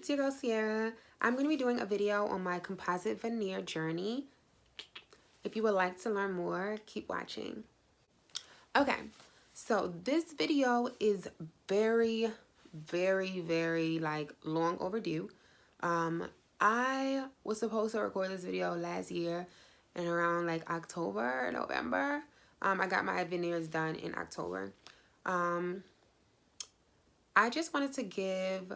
it's your girl Sierra. I'm going to be doing a video on my composite veneer journey. If you would like to learn more, keep watching. Okay, so this video is very like long overdue. I was supposed to record this video last year and around like October, November. I got my veneers done in October. I just wanted to give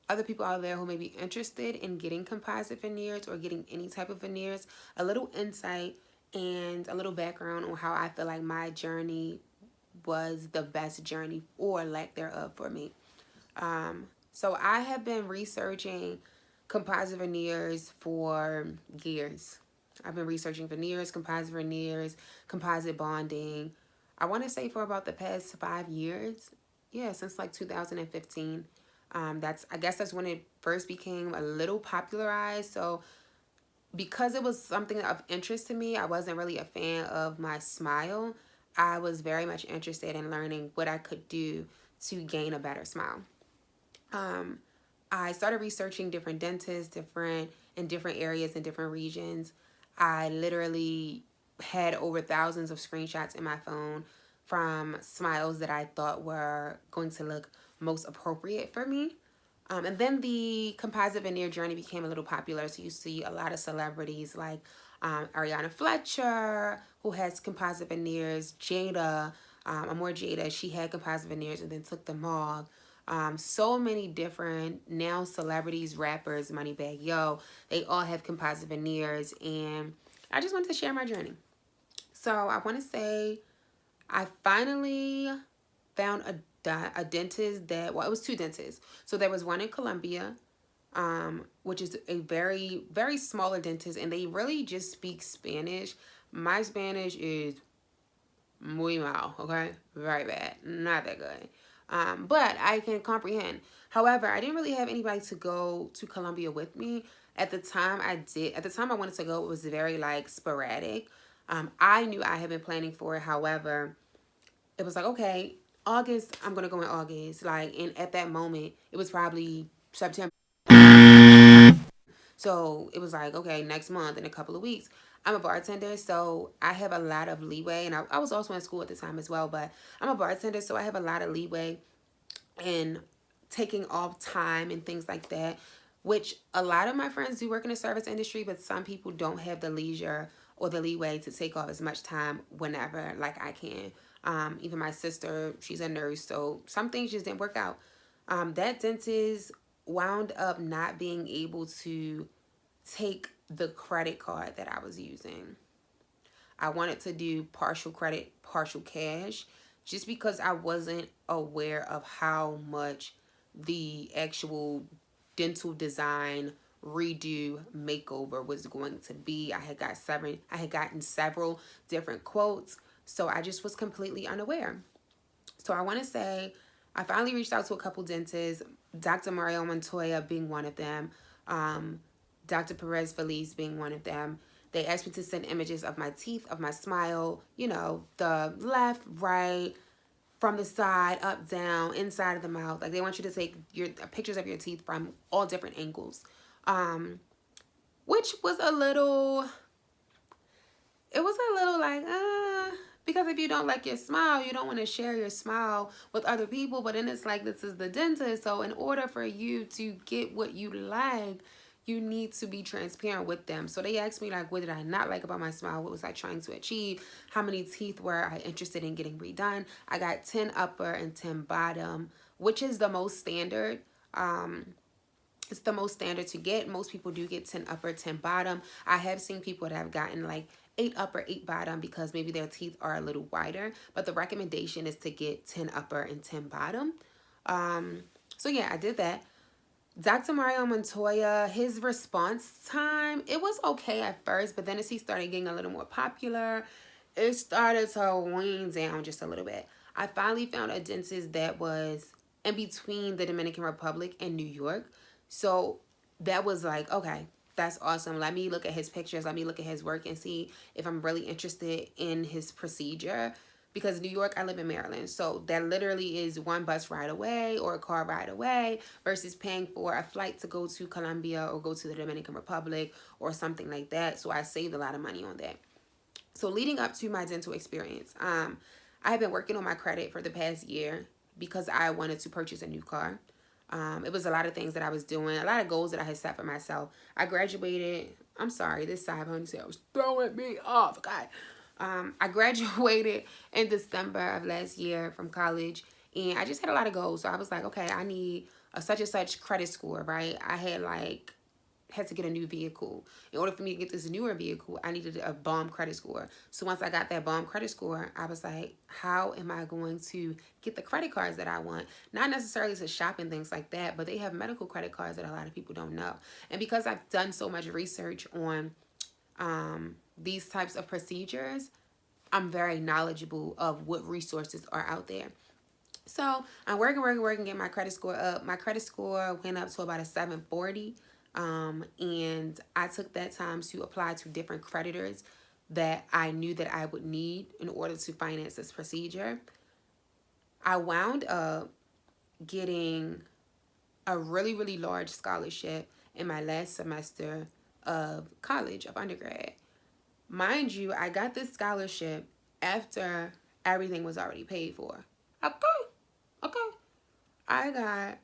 other people out there who may be interested in getting composite veneers or getting any type of veneers a little insight and a little background on how I feel like my journey was the best journey or lack thereof for me. So I have been researching composite veneers for years. I've been researching veneers, composite bonding. I want to say for about the past 5 years. Yeah, since like 2015. I guess that's when it first became a little popularized. So because it was something of interest to me, I wasn't really a fan of my smile. I was very much interested in learning what I could do to gain a better smile. I started researching different dentists, in different areas in different regions. I literally had over thousands of screenshots in my phone from smiles that I thought were going to look most appropriate for me. And then the composite veneer journey became a little popular. So you see a lot of celebrities like Ariana Fletcher, who has composite veneers, Jada, Amor Jada, she had composite veneers and then took them off. So many different now celebrities, rappers, Moneybagg Yo, they all have composite veneers, and I just wanted to share my journey. So I want to say I finally found a dentist that, well, it was two dentists. So there was one in Colombia, which is a very smaller dentist, and they really just speak Spanish. My Spanish is muy mal, okay? Very bad. Not that good. But I can comprehend. However, I didn't really have anybody to go to Colombia with me. At the time I wanted to go, it was very like sporadic. I knew I had been planning for it. However, it was like, okay, August, I'm going to go in August. Like, and at that moment, it was probably September. So it was like, okay, next month in a couple of weeks. I'm a bartender, so I have a lot of leeway. And I was also in school at the time as well, but I'm a bartender, so I have a lot of leeway in taking off time and things like that, which a lot of my friends do work in the service industry, but some people don't have the leisure or the leeway to take off as much time whenever like I can. Even my sister, she's a nurse, so some things just didn't work out. That dentist wound up not being able to take the credit card that I was using. I wanted to do partial credit, partial cash, just because I wasn't aware of how much the actual dental design redo makeover was going to be. I had gotten several different quotes, so I just was completely unaware. So I want to say I finally reached out to a couple dentists, Dr. Mario Montoya being one of them, Dr. Perez Feliz being one of them. They asked me to send images of my teeth, of my smile, you know, the left, right, from the side, up, down, inside of the mouth. Like, they want you to take your pictures of your teeth from all different angles, which was a little, it was a little like, because if you don't like your smile, you don't want to share your smile with other people. But then it's like, this is the dentist. So in order for you to get what you like, you need to be transparent with them. So they asked me, like, what did I not like about my smile? What was I trying to achieve? How many teeth were I interested in getting redone? I got 10 upper and 10 bottom, which is the most standard. It's the most standard to get. Most people do get 10 upper, 10 bottom. I have seen people that have gotten like 8 upper, 8 bottom because maybe their teeth are a little wider. But the recommendation is to get 10 upper and 10 bottom. So yeah, I did that. Dr. Mario Montoya, his response time, it was okay at first, but then as he started getting a little more popular, it started to wane down just a little bit. I finally found a dentist that was in between the Dominican Republic and New York. So that was like, okay, that's awesome. Let me look at his pictures. Let me look at his work and see if I'm really interested in his procedure. because New York, I live in Maryland. So that literally is one bus ride away or a car ride away versus paying for a flight to go to Colombia or go to the Dominican Republic or something like that. So I saved a lot of money on that. So leading up to my dental experience, I have been working on my credit for the past year because I wanted to purchase a new car. It was a lot of things that I was doing, a lot of goals that I had set for myself. I graduated. I'm sorry, this side ponytail was throwing me off. God. I graduated in December of last year from college, and I just had a lot of goals. So I was like, okay, I need a such and such credit score, right? I had to get a new vehicle. In order for me to get this newer vehicle, I needed a bomb credit score. So once I got that bomb credit score, I was like, how am I going to get the credit cards that I want? Not necessarily to shop and things like that, but they have medical credit cards that a lot of people don't know. And because I've done so much research on these types of procedures, I'm very knowledgeable of what resources are out there. So I'm working, get my credit score up. My credit score went up to about a 740. And I took that time to apply to different creditors that I knew that I would need in order to finance this procedure. I wound up getting a really, really large scholarship in my last semester of college, of undergrad. Mind you, I got this scholarship after everything was already paid for. Okay. I got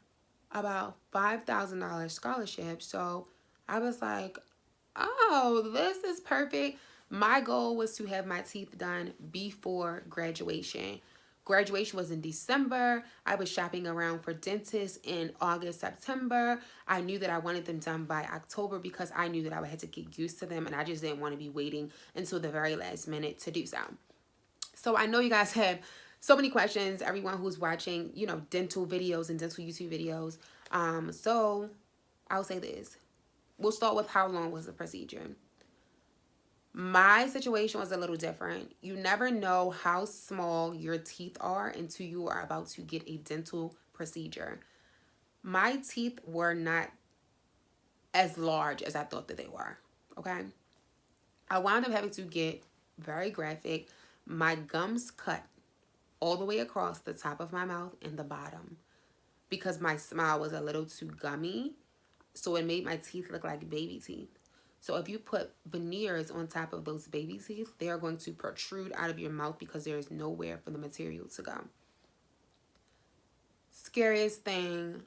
about $5,000 scholarship. So I was like, oh, this is perfect. My goal was to have my teeth done before graduation. Graduation was in December. I was shopping around for dentists in August, September. I knew that I wanted them done by October because I knew that I would have to get used to them, and I just didn't want to be waiting until the very last minute to do so. So I know you guys have so many questions, everyone who's watching, dental videos and dental YouTube videos. So I'll say this. We'll start with how long was the procedure. My situation was a little different. You never know how small your teeth are until you are about to get a dental procedure. My teeth were not as large as I thought that they were, okay? I wound up having to get, very graphic, my gums cut all the way across the top of my mouth and the bottom because my smile was a little too gummy, so it made my teeth look like baby teeth. So if you put veneers on top of those baby teeth, they are going to protrude out of your mouth because there is nowhere for the material to go. Scariest thing,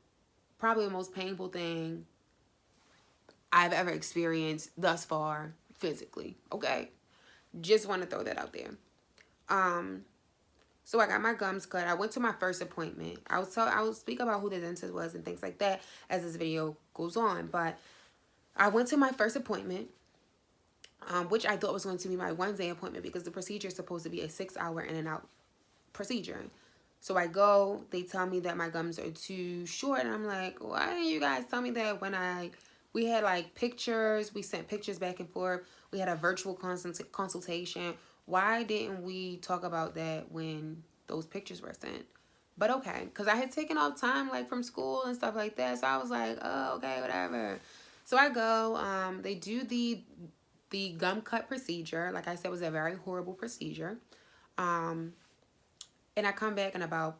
probably the most painful thing I've ever experienced thus far physically, okay? Just want to throw that out there. So I got my gums cut. I went to my first appointment. I will speak about who the dentist was and things like that as this video goes on. But I went to my first appointment, which I thought was going to be my Wednesday appointment because the procedure is supposed to be a 6-hour in and out procedure. So I go, they tell me that my gums are too short, and I'm like, why didn't you guys tell me that when we had like pictures, we sent pictures back and forth, we had a virtual consultation. Why didn't we talk about that when those pictures were sent? But okay, because I had taken off time like from school and stuff like that. So I was like, oh, okay, whatever. So I go, they do the gum cut procedure. Like I said, it was a very horrible procedure. And I come back in about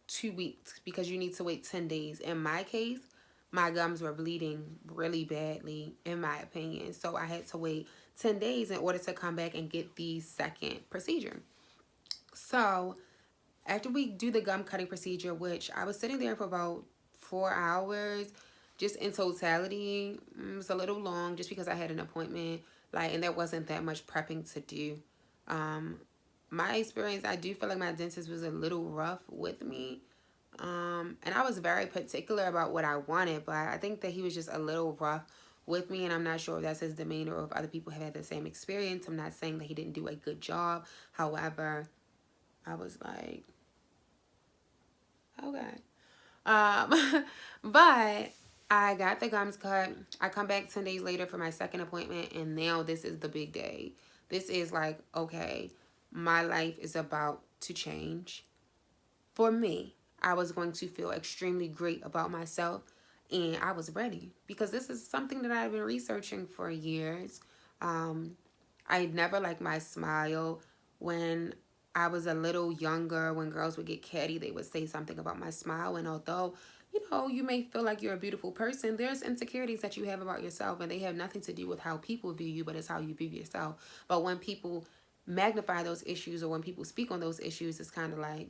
2 weeks because you need to wait 10 days. In my case, my gums were bleeding really badly, in my opinion. So I had to wait 10 days in order to come back and get the second procedure. So after we do the gum cutting procedure, which I was sitting there for about 4 hours, just in totality, it was a little long just because I had an appointment, and there wasn't that much prepping to do. My experience, I do feel like my dentist was a little rough with me. And I was very particular about what I wanted, but I think that he was just a little rough with me, and I'm not sure if that's his demeanor or if other people have had the same experience. I'm not saying that he didn't do a good job. However, I was like, okay. But I got the gums cut. I come back 10 days later for my second appointment, and now this is the big day. This is like, okay, my life is about to change. For me, I was going to feel extremely great about myself, and I was ready because this is something that I've been researching for years. I never liked my smile. When I was a little younger, when girls would get catty, they would say something about my smile. And although, you know, you may feel like you're a beautiful person, there's insecurities that you have about yourself, and they have nothing to do with how people view you, but it's how you view yourself. But when people magnify those issues, or when people speak on those issues, it's kind of like,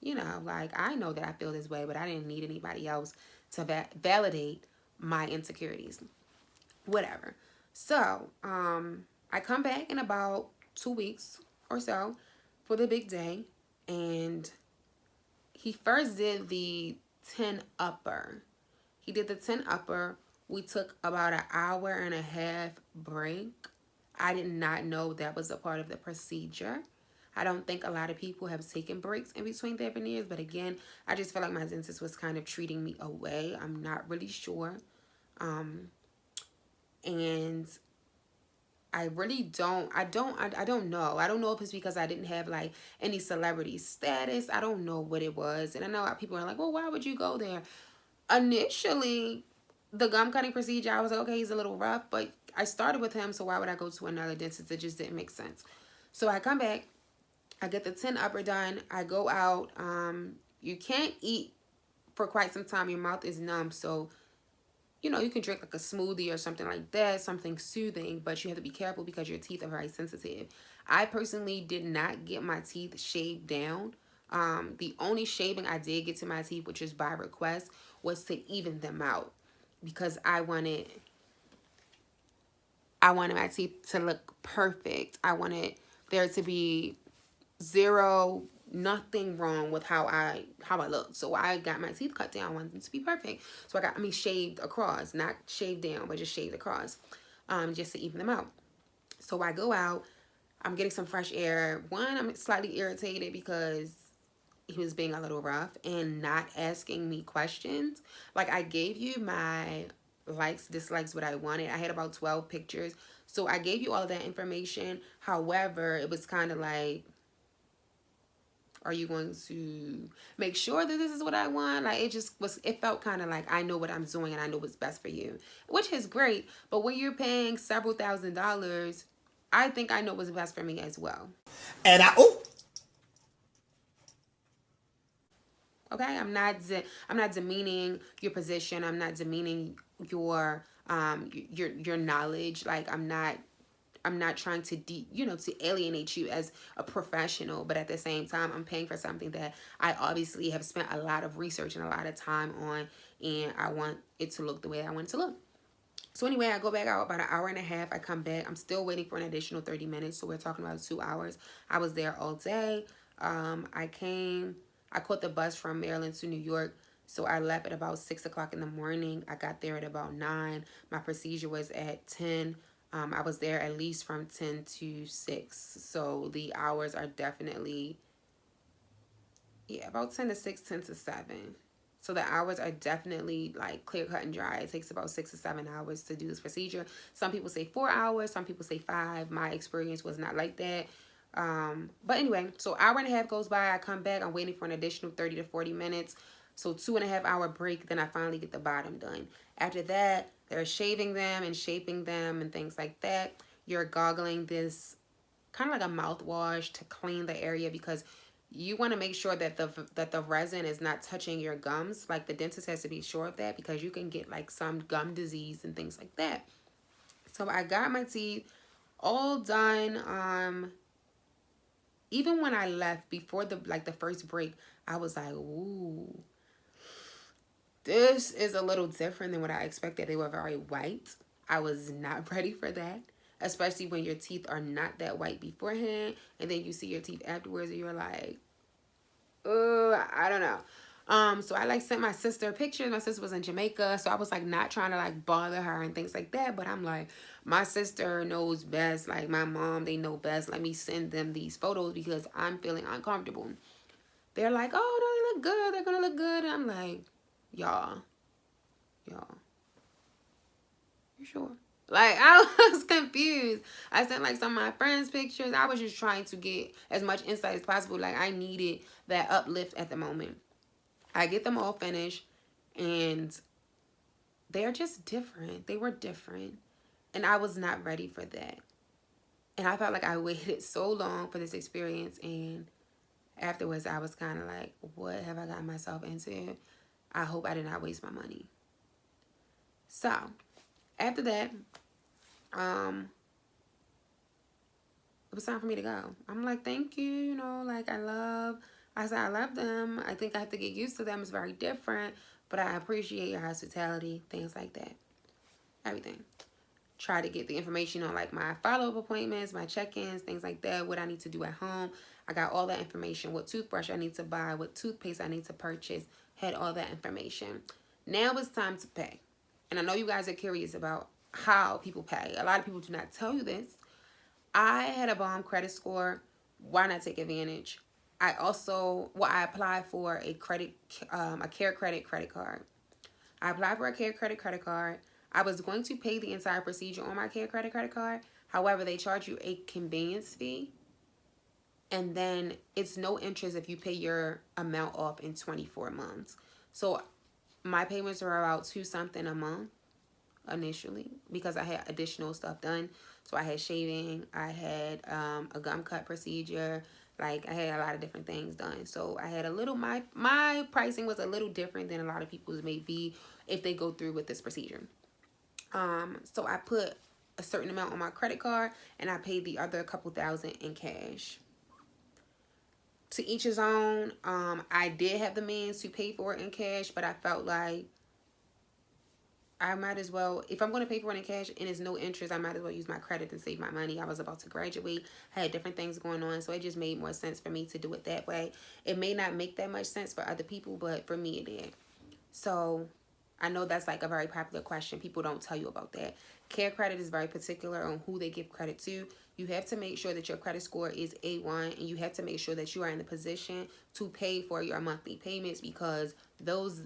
you know, like, I know that I feel this way, but I didn't need anybody else to validate my insecurities. Whatever. So, I come back in about 2 weeks or so for the big day, and he first did the 10 upper. He did the 10 upper. We took about an hour and a half break. I did not know that was a part of the procedure. I don't think a lot of people have taken breaks in between their veneers, but again, I just feel like my dentist was kind of treating me away. I'm not really sure. And I really don't know. I don't know if it's because I didn't have like any celebrity status. I don't know what it was. And I know people are like, well, why would you go there? Initially, the gum cutting procedure, I was like, okay, he's a little rough, but I started with him, so why would I go to another dentist? It just didn't make sense. So I come back, I get the 10 upper done, I go out. You can't eat for quite some time. Your mouth is numb, so you know, you can drink like a smoothie or something like that, something soothing, but you have to be careful because your teeth are very sensitive. I personally did not get my teeth shaved down. The only shaving I did get to my teeth, which is by request, was to even them out, because I wanted my teeth to look perfect. I wanted there to be nothing wrong with how I look. So I got my teeth cut down. I wanted them to be perfect. So I got shaved across, not shaved down, but just shaved across, just to even them out. So I go out. I'm getting some fresh air. One, I'm slightly irritated because he was being a little rough and not asking me questions. Like, I gave you my likes, dislikes, what I wanted. I had about 12 pictures. So I gave you all of that information. However, it was kind of like, are you going to make sure that this is what I want? Like, it felt kind of like, I know what I'm doing and I know what's best for you, which is great. But when you're paying several $1,000s, I think I know what's best for me as well. And Okay, I'm not demeaning your position. I'm not demeaning your knowledge. Like, I'm not trying to to alienate you as a professional, but at the same time, I'm paying for something that I obviously have spent a lot of research and a lot of time on, and I want it to look the way I want it to look. So anyway, I go back out about an hour and a half. I come back. I'm still waiting for an additional 30 minutes, so we're talking about 2 hours. I was there all day. I caught the bus from Maryland to New York. So I left at about 6 o'clock in the morning. I got there at about 9. My procedure was at 10. I was there at least from 10 to 6. So the hours are definitely, about 10 to 6, 10 to 7. So the hours are definitely like clear cut and dry. It takes about 6 to 7 hours to do this procedure. Some people say 4 hours. Some people say 5. My experience was not like that. But anyway, so hour and a half goes by. I come back. I'm waiting for an additional 30 to 40 minutes. So 2.5 hour break. Then I finally get the bottom done. After that, they're shaving them and shaping them and things like that. You're goggling this kind of like a mouthwash to clean the area, because you want to make sure that the resin is not touching your gums. Like, the dentist has to be sure of that, because you can get like some gum disease and things like that. So I got my teeth all done. Even when I left before the first break, I was like, ooh, this is a little different than what I expected. They were very white. I was not ready for that, especially when your teeth are not that white beforehand, and then you see your teeth afterwards, and you're like, oh, I don't know. So I sent my sister pictures. My sister was in Jamaica, so I was not trying to bother her and things like that. But I'm like, my sister knows best. Like, my mom, they know best. Let me send them these photos because I'm feeling uncomfortable. They're like, oh no, they look good. They're gonna look good. And I'm like, y'all, you sure? Like, I was confused. I sent some of my friends pictures. I was just trying to get as much insight as possible. Like, I needed that uplift at the moment. I get them all finished, and they're just different. They were different, and I was not ready for that. And I felt like I waited so long for this experience, and afterwards I was kind of like, what have I gotten myself into? I hope I did not waste my money. So after that, it was time for me to go. I'm like, thank you, you know, like I said, I love them. I think I have to get used to them. It's very different, but I appreciate your hospitality, things like that. Everything. Try to get the information on like my follow-up appointments, my check-ins, things like that, what I need to do at home. I got all that information, what toothbrush I need to buy, what toothpaste I need to purchase, had all that information. Now it's time to pay. And I know you guys are curious about how people pay. A lot of people do not tell you this. I had a bomb credit score. Why not take advantage? I applied for a care credit card. I applied for a care credit card. I was going to pay the entire procedure on my care credit card. However, they charge you a convenience fee. And then it's no interest if you pay your amount off in 24 months. So my payments were about $2 something a month initially because I had additional stuff done. So I had shaving, I had a gum cut procedure, like I had a lot of different things done. So I had a little, my pricing was a little different than a lot of people's may be if they go through with this procedure. So I put a certain amount on my credit card and I paid the other couple thousand in cash. To each his own. I did have the means to pay for it in cash, but I felt like I might as well, if I'm going to pay for it in cash and it's no interest, I might as well use my credit and save my money. I was about to graduate. I had different things going on, so it just made more sense for me to do it that way. It may not make that much sense for other people, but for me it did. So I know that's like a very popular question. People don't tell you about that. Care credit is very particular on who they give credit to. You have to make sure that your credit score is A1, and you have to make sure that you are in the position to pay for your monthly payments, because those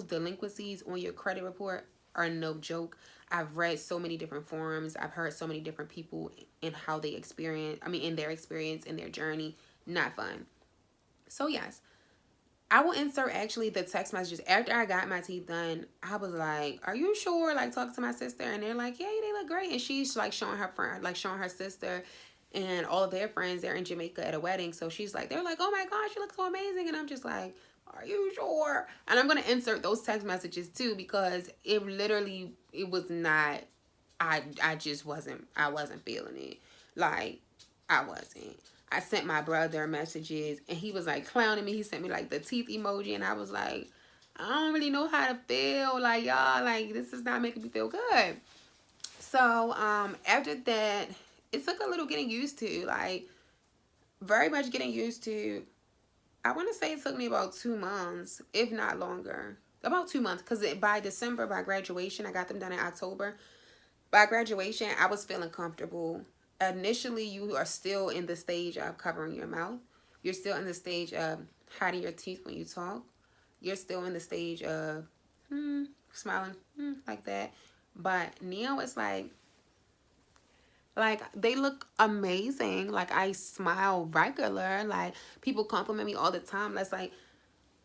delinquencies on your credit report are no joke. I've read so many different forums. I've heard so many different people in how they experience, in their experience, in their journey. Not fun. So yes, I will insert actually the text messages. After I got my teeth done, I was like, are you sure? Like, talking to my sister, and they're like, yeah, they look great. And she's like showing her friend, like showing her sister and all of their friends. They're in Jamaica at a wedding. So she's like, they're like, oh my gosh, you look so amazing. And I'm just like, are you sure? And I'm going to insert those text messages too, because it was not, I wasn't feeling it. Like, I wasn't. I sent my brother messages and he was like clowning me. He sent me like the teeth emoji, and I was like, I don't really know how to feel. Like, y'all, like, this is not making me feel good. So, after that, it took a little getting used to, like, very much getting used to. I want to say it took me about 2 months, if not longer. About 2 months, because by December, by graduation, I got them done in October. By graduation, I was feeling comfortable. Initially, you are still in the stage of covering your mouth. You're still in the stage of hiding your teeth when you talk. You're still in the stage of smiling like that. But now it's like they look amazing. Like, I smile regular. Like, people compliment me all the time. That's like,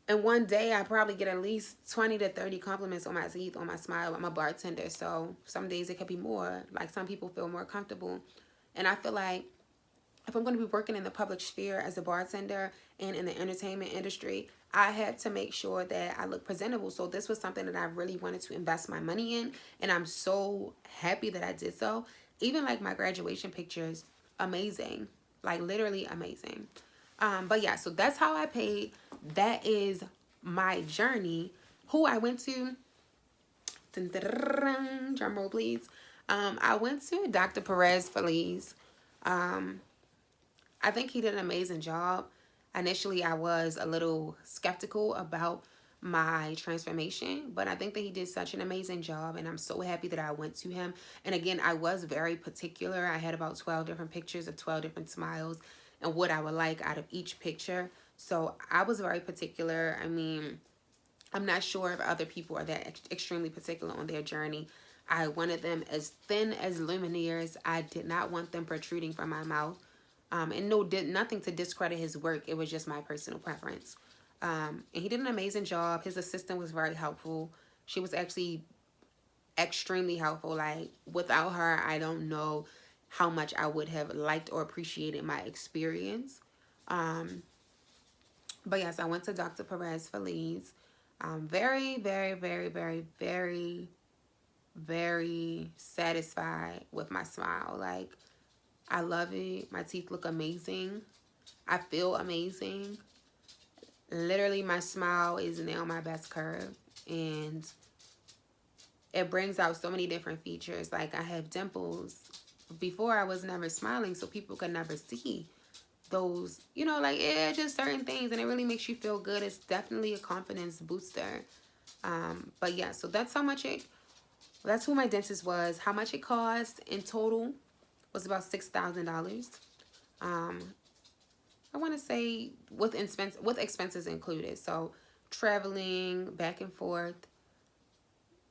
in one day, I probably get at least 20 to 30 compliments on my teeth, on my smile. I'm a bartender, so some days it could be more. Like, some people feel more comfortable. And I feel like if I'm going to be working in the public sphere as a bartender and in the entertainment industry, I had to make sure that I look presentable. So this was something that I really wanted to invest my money in, and I'm so happy that I did so. Even like my graduation pictures, amazing. Like, literally amazing. But yeah, so that's how I paid. That is my journey. Who I went to, drum roll please. I went to Dr. Perez Feliz. I think he did an amazing job. Initially, I was a little skeptical about my transformation, but I think that he did such an amazing job, and I'm so happy that I went to him. And again, I was very particular. I had about 12 different pictures of 12 different smiles and what I would like out of each picture. So I was very particular. I'm not sure if other people are that extremely particular on their journey. I wanted them as thin as lumineers. I did not want them protruding from my mouth. And did nothing to discredit his work. It was just my personal preference. And he did an amazing job. His assistant was very helpful. She was actually extremely helpful. Like, without her, I don't know how much I would have liked or appreciated my experience. Um, but yes, I went to Dr. Perez Feliz. Very, very, very, very, very, very satisfied with my smile. Like, I love it. My teeth look amazing. I feel amazing. Literally, my smile is now my best curve. And it brings out so many different features. Like, I have dimples. Before, I was never smiling, so people could never see those, you know, like, yeah, just certain things. And it really makes you feel good. It's definitely a confidence booster. But yeah, so that's how much it, that's who my dentist was. How much it cost in total was about $6,000. Um, I want to say with expenses included. So traveling back and forth,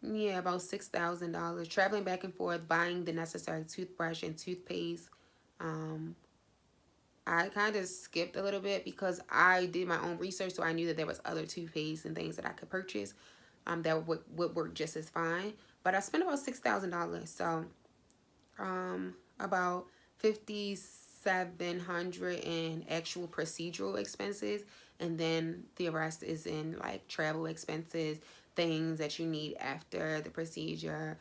yeah, about $6,000. Traveling back and forth, buying the necessary toothbrush and toothpaste. Um, I kind of skipped a little bit because I did my own research, so I knew that there was other toothpaste and things that I could purchase that would work just as fine. But I spent about $6,000, so about 5,700 in actual procedural expenses, and then the rest is in like travel expenses, things that you need after the procedure,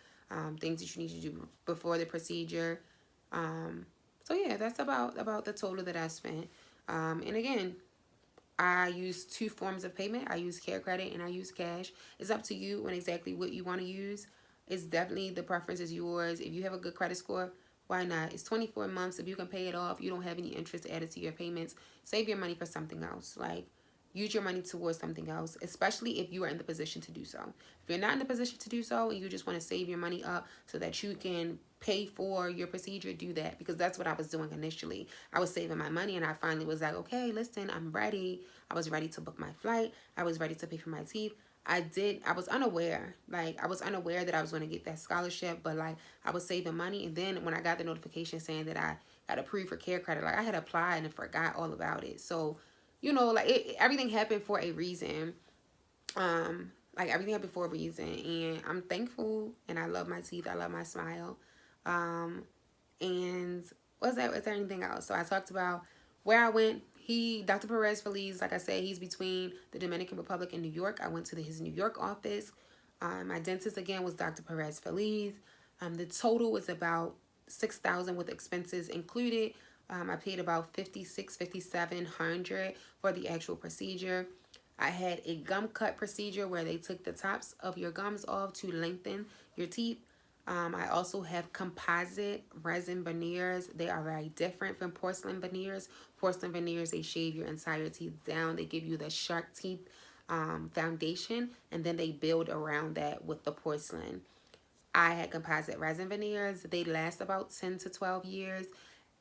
things that you need to do before the procedure. Um, so yeah, that's about the total that I spent. And again, I use two forms of payment. I use Care Credit and I use cash. It's up to you on exactly what you want to use. It's definitely, the preference is yours. If you have a good credit score, why not? It's 24 months. If you can pay it off, you don't have any interest added to your payments, save your money for something else. Like, use your money towards something else, especially if you are in the position to do so. If you're not in the position to do so and you just want to save your money up so that you can pay for your procedure, do that, because that's what I was doing initially. I was saving my money and I finally was like, okay, listen, I'm ready. I was ready to book my flight. I was ready to pay for my teeth. I was unaware. Like, I was unaware that I was going to get that scholarship, but like, I was saving money. And then when I got the notification saying that I got approved for Care Credit, like, I had applied and forgot all about it. So, you know, like, everything happened for a reason. Like, everything happened for a reason, and I'm thankful, and I love my teeth. I love my smile. And was there anything else? So I talked about where I went. Dr. Perez Feliz, like I said, he's between the Dominican Republic and New York. I went to his New York office. My dentist again was Dr. Perez Feliz. The total was about $6,000 with expenses included. I paid about $5,700 for the actual procedure. I had a gum cut procedure where they took the tops of your gums off to lengthen your teeth. I also have composite resin veneers. They are very different from porcelain veneers. Porcelain veneers, they shave your entire teeth down. They give you the shark teeth foundation, and then they build around that with the porcelain. I had composite resin veneers. They last about 10 to 12 years.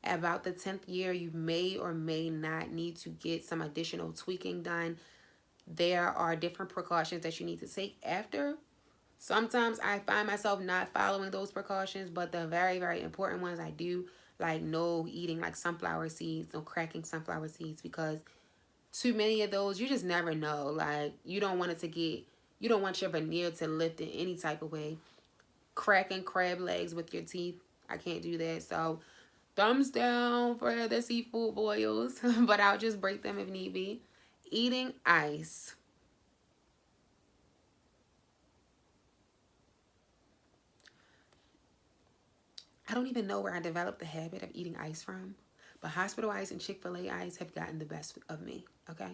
About the 10th year, you may or may not need to get some additional tweaking done. There are different precautions that you need to take after. Sometimes I find myself not following those precautions, but the very, very important ones I do, like no eating like sunflower seeds, no cracking sunflower seeds, because too many of those, you just never know. Like, you don't want you don't want your veneer to lift in any type of way. Cracking crab legs with your teeth, I can't do that. So thumbs down for the seafood boils, but I'll just break them if need be. Eating ice. I don't even know where I developed the habit of eating ice from, but hospital ice and Chick-fil-A ice have gotten the best of me, okay?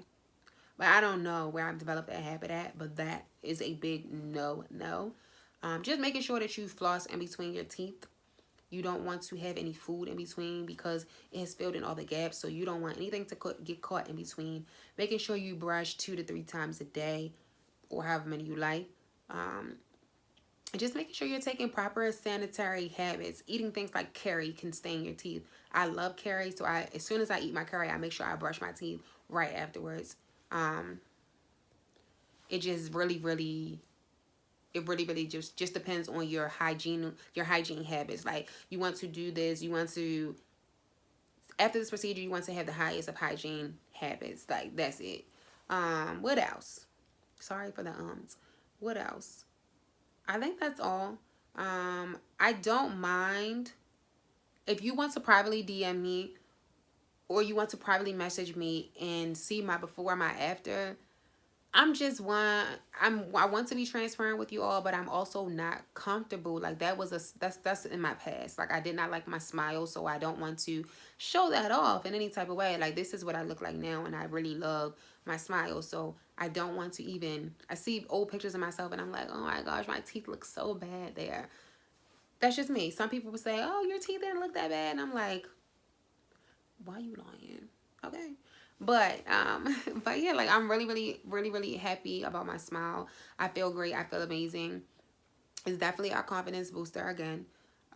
But I don't know where I've developed that habit at, but that is a big no. Just making sure that you floss in between your teeth. You don't want to have any food in between because it has filled in all the gaps, so you don't want anything to get caught in between. Making sure you brush 2 to 3 times a day or however many you like. And just making sure you're taking proper sanitary habits. Eating things like curry can stain your teeth. I love curry, so as soon as I eat my curry, I make sure I brush my teeth right afterwards. It just really just depends on your hygiene habits. Like, you want to do this, you want to, after this procedure, you want to have the highest of hygiene habits. Like, that's it. What else? Sorry for the ums. What else? I think that's all. I don't mind if you want to privately DM me or you want to privately message me and see my before, my after, I want to be transparent with you all, but I'm also not comfortable. Like that's in my past. Like I did not like my smile, so I don't want to show that off in any type of way. Like this is what I look like now, and I really love my smile. So I don't want to even, I see old pictures of myself and I'm like, oh my gosh, my teeth look so bad there. That's just me. Some people would say, oh, your teeth didn't look that bad. And I'm like, why are you lying? Okay. But but yeah, like I'm really happy about my smile. I feel great. I feel amazing. It's definitely a confidence booster again.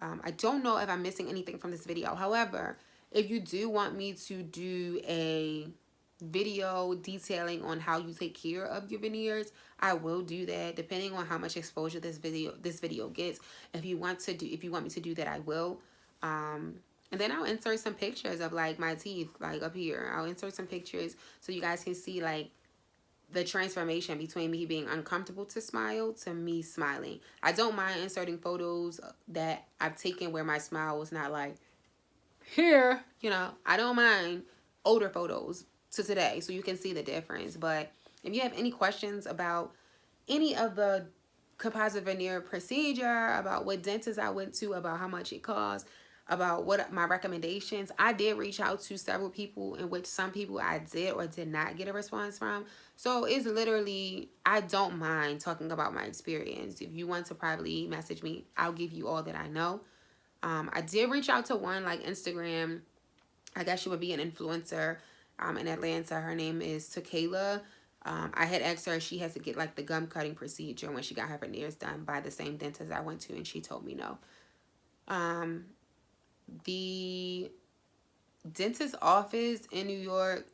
I don't know if I'm missing anything from this video. However, if you do want me to do a video detailing on how you take care of your veneers, I will do that depending on how much exposure this video gets. If you want me to do that, I will. And then I'll insert some pictures of like my teeth, like up here. I'll insert some pictures so you guys can see like the transformation between me being uncomfortable to smile to me smiling. I don't mind inserting photos that I've taken where my smile was not like here, you know. I don't mind older photos to today so you can see the difference. But if you have any questions about any of the composite veneer procedure, about what dentist I went to, about how much it costs, about what my recommendations, I did reach out to several people, in which some people I did or did not get a response from. So it's literally, I don't mind talking about my experience. If you want to privately message me, I'll give you all that I know. I did reach out to one like Instagram. I guess she would be an influencer in Atlanta. Her name is Takayla. I had asked her if she has to get like the gum cutting procedure when she got her veneers done by the same dentist I went to, and she told me no. The dentist office in New York,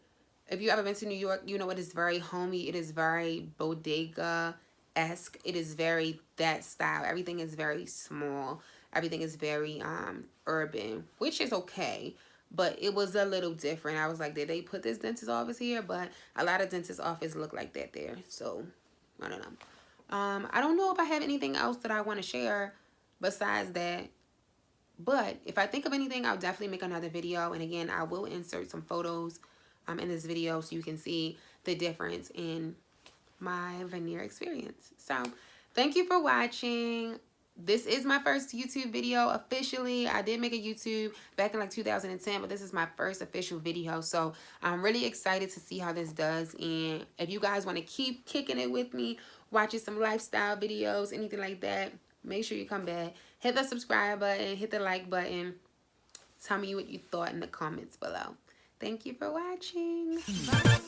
if you ever been to New York, you know it is very homey. It is very bodega-esque. It is very that style. Everything is very small. Everything is very urban, which is okay. But it was a little different. I was like, did they put this dentist office here? But a lot of dentist office look like that there. So, I don't know. I don't know if I have anything else that I want to share besides that. But if I think of anything, I'll definitely make another video. And again, I will insert some photos in this video so you can see the difference in my veneer experience. So thank you for watching. This is my first YouTube video officially. I did make a YouTube back in like 2010, but this is my first official video. So I'm really excited to see how this does. And if you guys want to keep kicking it with me, watching some lifestyle videos, anything like that, make sure you come back. Hit the subscribe button, hit the like button. Tell me what you thought in the comments below. Thank you for watching. Bye.